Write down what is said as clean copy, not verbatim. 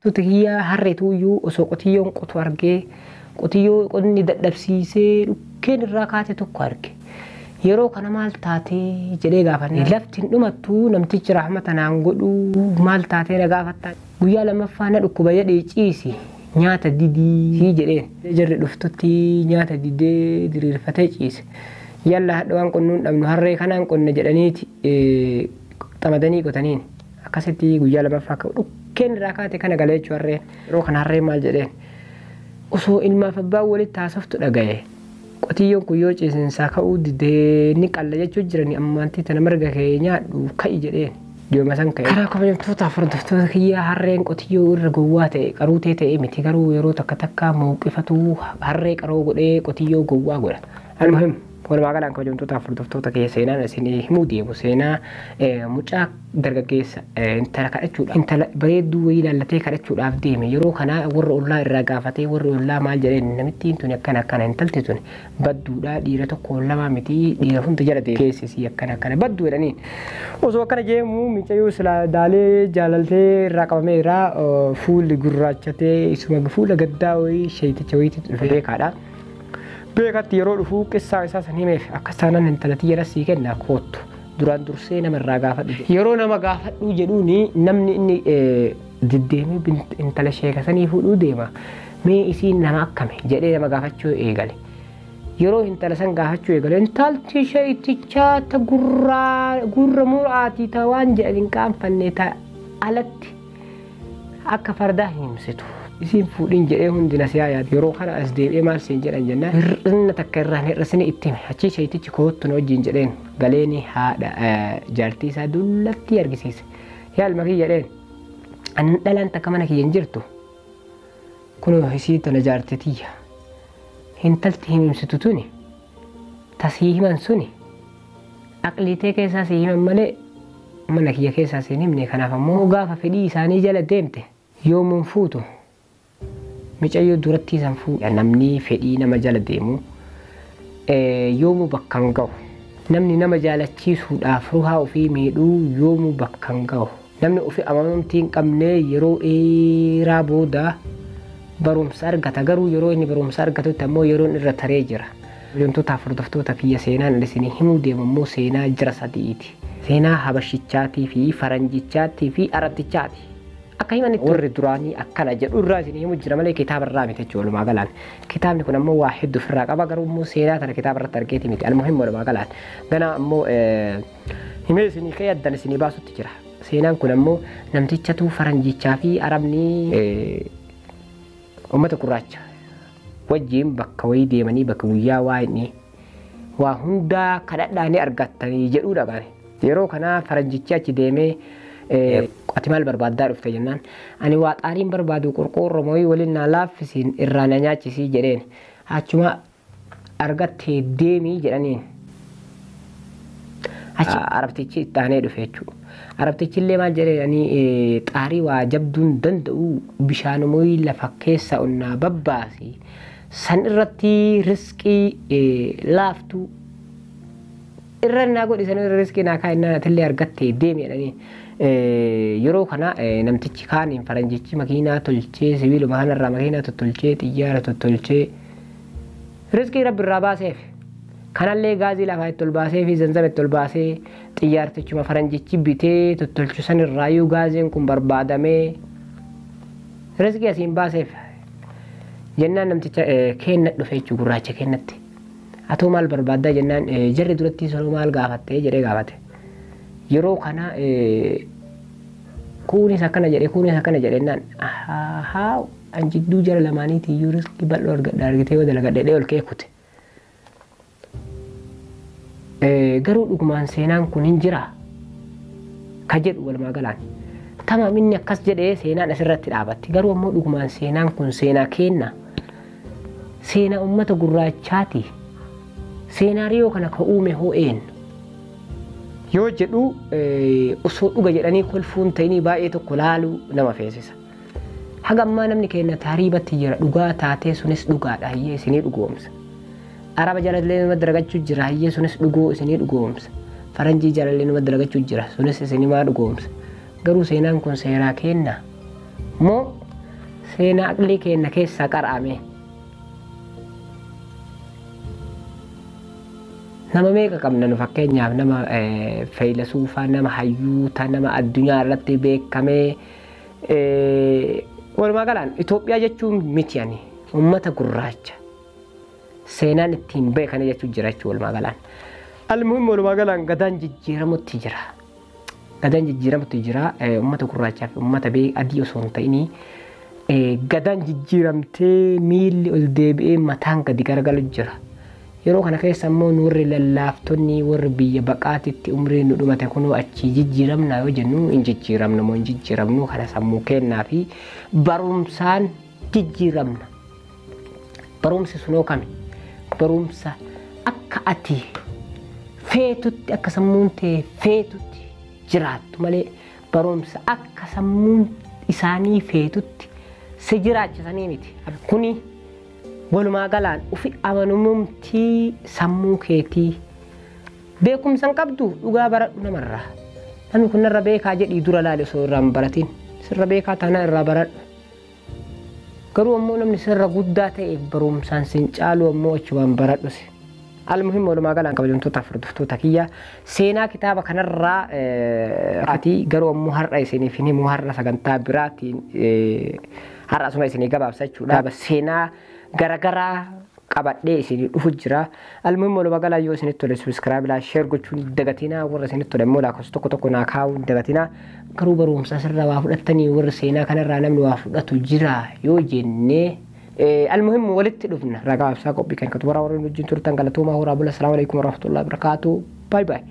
Tutiyyaa harreetuyyuu osoo qotiyyoon qotu argee qotiyyoo qonni dadhabsiisee dhukkeen irraa kaate tokko arge. Yeroo kana maal taatee jedhee gaafanne lafti hin dhumattu namtichi rahmata naan godhu maal taatee na gaafatta. Guyyaa lammaffaa na dhukkuba jedhee ciisi nyaata didii jedheen. Jarri dhuftutti nyaata didee diriirfatee ciise. Yalla hadha waan qonnuun dhabnu harree kanaan qonna jedhaniiti xamadanii qotaniin. Akkasitti guyyaa lammaffaa dhukkeen irraa kaate kana galee jechuu harreen. Yeroo kana harreen maal jedheen osoo ilmaaf abbaan walitti haasoftu dhagaye. Qotiyyoon kun yoo ciisinsaa ka'uu didee ni qalla jechuu jirani ammaantii tana marga kee nyaadhu ka'i jedheen. Jooma san ka'e. Karaa kabajamtoota hordoftoota kiyyaa harreen qotiyyoo irra gowwaa ta'e qaruutee ta'e miti garuu yeroo takka takka muuqifatu harree qaroo godhee qotiyyoo gowwaa godha. Almuhim walumaa galaan kabajamtoota hordoftoota kiyya seenaan isinii himuu deemu seenaa mucaa dargaggeessa intala kadhachuudha. Intala bareedduu wayii ilaallatee kadhachuudhaaf deeme yeroo kana warra ollaa irraa gaafatee warra ollaa maal jedheen namittiin tuni akkana intalti tuni badduudha dhiira tokko lama miti dhiira hunda jala deeme keessisii akkana badduu jedhaniin. Osoo akkana jeemu micayyuu silaa daalee jaalaltee irraa qabamee irraa fuulli gurraachatee isuma fuula gaddaa wayii sheeticha wayiitti dhufee beekaadha. Beekatti yeroo dhufuu qissaa isaa san himeef akkas taanaan intalatti jedha sii kenna koottu duraan dursee nama irraa gaafadhu. Yeroo nama gaafadhu jedhuuni namni inni diddeemee intala sheekasanii fuudhuu deema. Mee isiin nama akkame jedhee nama gaafachuu eegale. Yeroo intala san gaafachuu eegale intalti sheetichaa ta gurra muraatii ta waan jedhan hin qaanfanne ta alatti akka fardaa himsitu. Isin fuudhin jedhee hundi nasiyaa yaadu yeroo kana as deebi'ee maal siin jedhan jennaan hir'ina takka irraan hir'isni itti hime achi sheetichi koottu wajjin jedheen galeeni haadha jaartii isaa dullatti argisiise. Yaa ilma kiyya jedheen ani dhalaan takka mana kiyya hin jirtu kunoo isii tana jaartitiyya intalti himimsitu tuni tasii himan suni aqliitee keessaa sii himan malee mana kiyya keessaa siin himne kanaaf ammoo gaafa fedhii isaanii jala deemte yoomuun fuutu. Micayyoo duratti isaan fuudha namni fedhii nama jala deemu yoomuu bakka hin ga'u. Namni nama jaalachiisuudhaaf ruhaa ofii miidhuu yoomuu bakka hin ga'u. Namni ofii amanamtii hin qabne yeroo dheeraa booda barumsa argata garuu yeroo inni barumsa argatutti ammoo yeroon irra taree jira. Kabajamtoota hordoftoota kiyya seenaan isinii himuu deemu ammoo seenaa jara sadiiti. Seenaa habashichaatii fi faranjichaatii fi arabtichaati. Akka himanitti warri duraanii akkana jedhu irraa isinii himu jira malee kitaaba irraa miti jechuudha walumaa galaan. Kitaabni kun ammoo waa hedduu ofirraa qaba garuu immoo seenaa tana kitaaba irratti argeeti miti almuhim walumaa galaan. Gana ammoo himee isinii ka'ee addan isinii baasutti jira. Seenaan kun ammoo namtichatu faranjichaa fi arabni uummata gurraacha wajjin bakka wayii deemanii bakka guyyaa waa hundaa kadhadhaanii argatanii jedhuudha qabe. Yeroo kana faranjichi achi deemee ati maal barbaaddaa dhufte jennaan ani waa xaariin barbaadu qorqoorroo mooyii waliin naa laaffisiin irraa na nyaachisii jedheen achuma argattee deemii jedhaniin achi arabtichi itti aanee dhufe jechuudha. Arabtichi illee maal jedhanii xaarii waa jabduun danda'u bishaan mooyii lafa keessa onnaa babbaasi san irratti riskii laaftuu irra naa godhisan irra riskii naa kaa'inaan atillee argattee deemi jedhanii. Yeroo kana namtichi kaaniin faranjichi makiinaa tolchee sibiiluma kanarraa makiinaa tottolchee xiyyaara tottolchee riskii rabbi irraa baaseef kanallee gaazii lafaa itti ol baasee fi zanzaba itti ol baasee xiyyaartichuma faranjichi bitee tottolchu sanirraayyuu gaaziin kun barbaadamee riskii asiin baaseef jennaan namticha kenna dhufe jechuu gurraacha kennatti. Atoo maal barbaaddaa jennaan jarri duratti soloo maal gaafattee jedhee gaafate. Yeroo kana kunis akkana jedhennaan haa anjidduu jara lamaaniiti iyyuu riskii bal'oo argitee yoo dalagadhee ol ka'ee kute. Garuu dhugumaan seenaan kun hin jira ka jedhu walumaa galaan. Tamaam inni akkas jedhee seenaan asirratti dhaabatti garuu ammoo dhugumaan seenaan kun seenaa kenna. Seenaa uummata gurraachaati. Seenaariyoo kana ka uume hoo'een. Yoo jedhu osoo dhuga jedhanii kolfuun ta'inii baay'ee tokko laaluu nama feesisa. Haga ammaa namni keenya taariibatti jira dhugaa taatee sunis dhugaadha hayyee isinii dhugoomsa. Araba jalallee nama daragachuu jira hayyee sunis dhugoo isinii dhugoomsa. Faranjii jalallee nama daragachuu jira sunis isinii maa dhugoomsa. Garuu seenaan kun seeraa kenna moo seenaa aqlii keenya keessaa qara'ame. Nama meeqa qabna nu fakkeenyaaf nama fayyilasuufaa nama hayyuuta nama addunyaa irratti beekamee walumaa galaan Itoophiyaa jechuun miti ani uummata gurraacha seenaan ittiin beekan jechuun jira jechuun walumaa galaan. Almuhimmi walumaa galaan gadaan jijjiiramutti jira. Gadaan jijjiiramutti jira uummata gurraachaa fi uummata adii osoo hin ta'inii gadaan jijjiiramtee miilli ol deebi'ee mataan gadi garagalu jira. Yeroo kana keessa immoo warri lallaaftonni warri biyya baqaatitti umriin nu dhumate kunuu achi jijjiiramna yoo jennu hin jijjiiramnu moo hin jijjiiramnu kana sammuu kennaa fi barumsaan jijjiiramna. Barumsi sunoo kami? Barumsa akka ati feetutti akka sammuun ta'e feetutti jiraattu malee barumsa akka sammuun isaanii feetutti si jiraachisanii miti. Kuni walumaa galaan ufi amanamumtii sammuu keetii beekumsa qabdu dhugaa baradhu namarraa. Namni kun irra beekaa jedhii dura laale osoo irraa hin baratin sirra beekaa taanaa irraa baradhu. Garuu ammoo namni sirra guddaa ta'e barumsaan sin caalu ammoo achumaan baradhus. Almuhimmi walumaa galaan kabajamtoota furdiftoota kiyya seenaa kitaaba kanarraa ati garuu ammoo har'a isiniif hin himu har'a sagantaa biraatiin har'a asuma isinii gabaabsa jechuudha. Seenaa garagaraa qabadhee isinii dhufu jira. Almuhimmi walumaa galaan yoo isinitti tole subscribe laa share gochuun dagatinaa warra isinitti tole immoo lakkoofsa tokko naa kaa'uun dagatinaa. Garuu barumsa sirra waa fudhattanii warra seenaa kanarraa namni waa fudhatu jira yoo jennee المهم ولدت دفنا رجع بساق أبي كان كتورا ورا نجين تورتان قالتوما هو رابلا السلام عليكم ورحمة الله وبركاته باي باي.